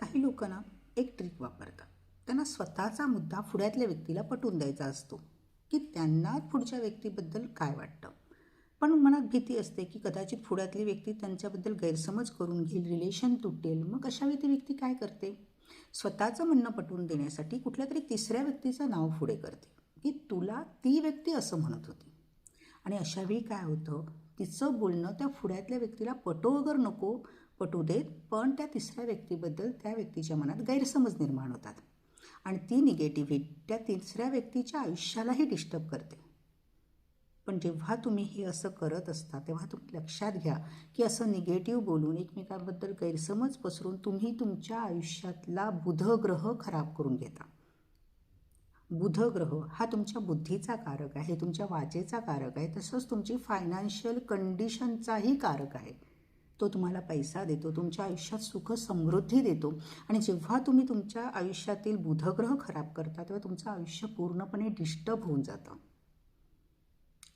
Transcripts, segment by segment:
काही लोक ना एक ट्रिक वापरतात. त्यांना स्वतःचा मुद्दा पुढ्यातल्या व्यक्तीला पटवून द्यायचा असतो की त्यांना पुढच्या व्यक्तीबद्दल काय वाटतं. पण मनात भीती असते की कदाचित पुढ्यातली व्यक्ती त्यांच्याबद्दल गैरसमज करून घेईल, रिलेशन तुटेल. मग अशा वेळी ती व्यक्ती काय करते? स्वतःचं म्हणणं पटवून देण्यासाठी कुठल्या तरी तिसऱ्या व्यक्तीचं नाव पुढे करते की तुला ती व्यक्ती असं म्हणत होती. आणि अशावेळी काय होतं, तिचं बोलणं त्या पुढ्यातल्या व्यक्तीला पटो अगर नको पटू देत, पण त्या तिसऱ्या व्यक्तीबद्दल त्या व्यक्तीच्या मनात गैरसमज निर्माण होतात आणि ती निगेटिव्हिटी त्या तिसऱ्या व्यक्तीच्या आयुष्यालाही डिस्टर्ब करते. पण जेव्हा तुम्ही हे असं करत असता तेव्हा तुम्ही लक्षात घ्या की असं निगेटिव्ह बोलून एकमेकांबद्दल गैरसमज पसरून तुम्ही तुमच्या आयुष्यातला बुधग्रह खराब करून घेता. बुधग्रह हा तुमच्या बुद्धीचा कारक आहे, तुमच्या वाचेचा कारक आहे, तसंच तुमची फायनान्शियल कंडिशनचाही कारक आहे. तो तुम्हाला पैसा देतो, तुमच्या आयुष्यात सुख समृद्धी देतो. आणि जेव्हा तुम्ही तुमच्या आयुष्यातील बुधग्रह खराब करता तेव्हा तुमचं आयुष्य पूर्णपणे डिस्टर्ब होऊन जातं.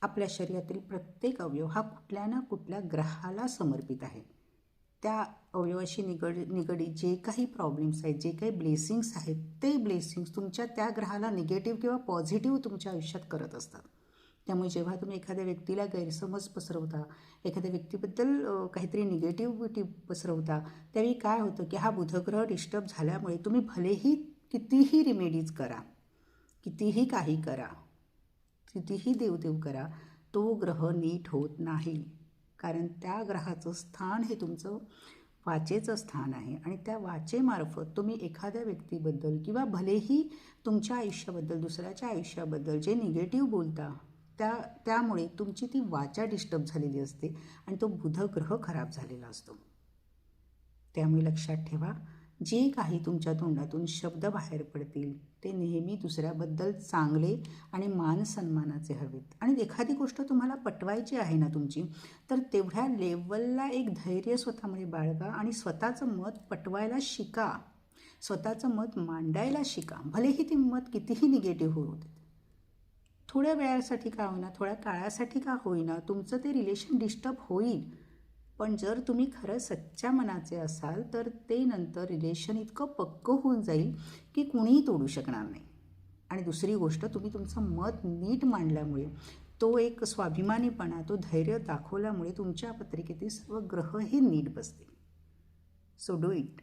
आपल्या शरीरातील प्रत्येक अवयव हा कुठल्या ना कुठल्या ग्रहाला समर्पित आहे. त्या अवयवाशी निगडीत जे काही प्रॉब्लेम्स आहेत, जे काही ब्लेसिंग्स आहेत, ते ब्लेसिंग्स तुमच्या त्या ग्रहाला निगेटिव्ह किंवा पॉझिटिव्ह तुमच्या आयुष्यात करत असतात. त्यामुळे जेव्हा तुम्ही एखाद्या व्यक्तीला गैरसमज पसरवता, एखाद्या व्यक्तीबद्दल काहीतरी निगेटिव्हिटी पसरवता, त्यावेळी काय होतं की हा बुधग्रह डिस्टर्ब झाल्यामुळे तुम्ही भलेही कितीही रिमेडीज करा, कितीही काही करा, कितीही देवदेव करा, तो ग्रह नीट होत नाही. कारण त्या ग्रहाचं स्थान हे तुमचं वाचेचं स्थान आहे आणि त्या वाचेमार्फत तुम्ही एखाद्या व्यक्तीबद्दल किंवा भलेही तुमच्या आयुष्याबद्दल, दुसऱ्याच्या आयुष्याबद्दल जे निगेटिव्ह बोलता त्यामुळे तुमची ती वाचा डिस्टर्ब झालेली असते आणि तो बुधग्रह खराब झालेला असतो. त्यामुळे लक्षात ठेवा, जे काही तुमच्या तोंडातून शब्द बाहेर पडतील ते नेहमी दुसऱ्याबद्दल चांगले आणि मान सन्मानाचे हवेत. आणि एखादी गोष्ट तुम्हाला पटवायची आहे ना तुमची, तर तेवढ्या लेवलला एक धैर्य स्वतःमध्ये बाळगा आणि स्वतःचं मत पटवायला शिका, स्वतःचं मत मांडायला शिका. भलेही ते मत कितीही निगेटिव्ह होऊ दे, थोड्या वेळासाठी का होईना, थोड्या काळासाठी का होईना तुमचं ते रिलेशन डिस्टर्ब होईल. पण जर तुम्ही खरं सच्च्या मनाचे असाल तर ते नंतर रिलेशन इतकं पक्कं होऊन जाईल की कुणीही तोडू शकणार नाही. आणि दुसरी गोष्ट, तुम्ही तुमचं मत नीट मांडल्यामुळे, तो एक स्वाभिमानीपणा, तो धैर्य दाखवल्यामुळे तुमच्या पत्रिकेतील सर्व ग्रहही नीट बसतील. So do it.